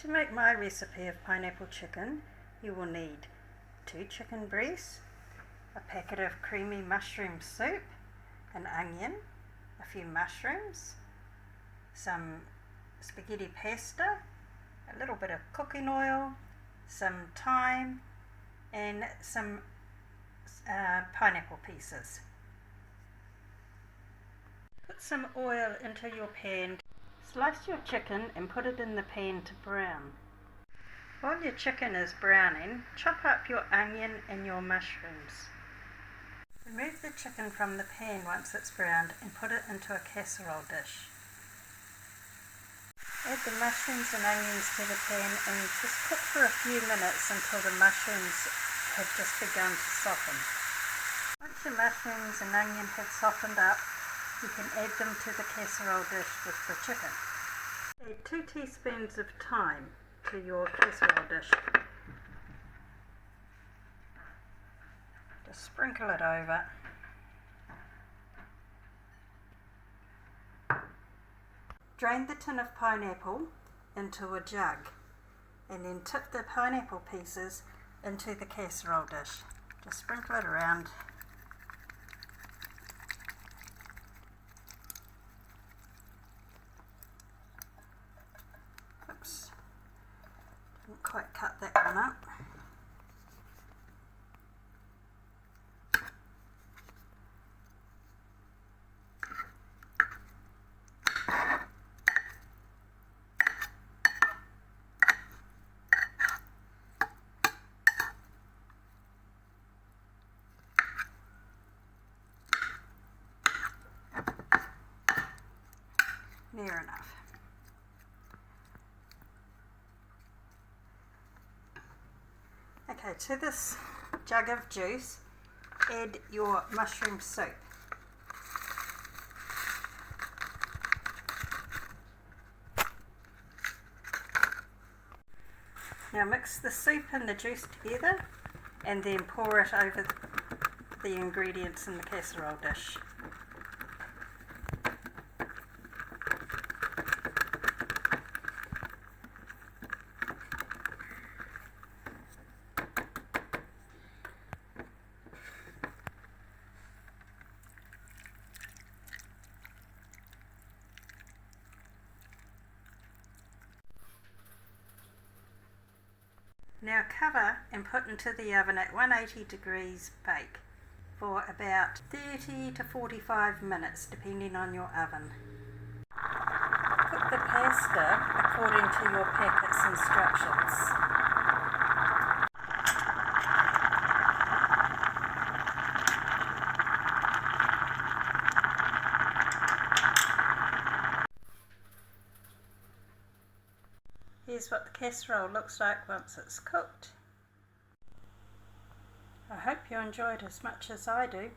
To make my recipe of pineapple chicken, you will need 2 chicken breasts, a packet of creamy mushroom soup, an onion, a few mushrooms, some spaghetti pasta, a little bit of cooking oil, some thyme, and some pineapple pieces. Put some oil into your pan. Slice your chicken and put it in the pan to brown. While your chicken is browning, chop up your onion and your mushrooms. Remove the chicken from the pan once it's browned and put it into a casserole dish. Add the mushrooms and onions to the pan and just cook for a few minutes until the mushrooms have just begun to soften. Once your mushrooms and onion have softened up, you can add them to the casserole dish with the chicken. Add 2 teaspoons of thyme to your casserole dish. Just sprinkle it over. Drain the tin of pineapple into a jug and then tip the pineapple pieces into the casserole dish. Just sprinkle it around. Oops, didn't quite cut that one up. Near enough. Okay, to this jug of juice, add your mushroom soup. Now mix the soup and the juice together and then pour it over the ingredients in the casserole dish. Now cover and put into the oven at 180 degrees bake for about 30 to 45 minutes depending on your oven. Cook the pasta according to your packet's instructions. Here's what the casserole looks like once it's cooked. I hope you enjoyed as much as I do.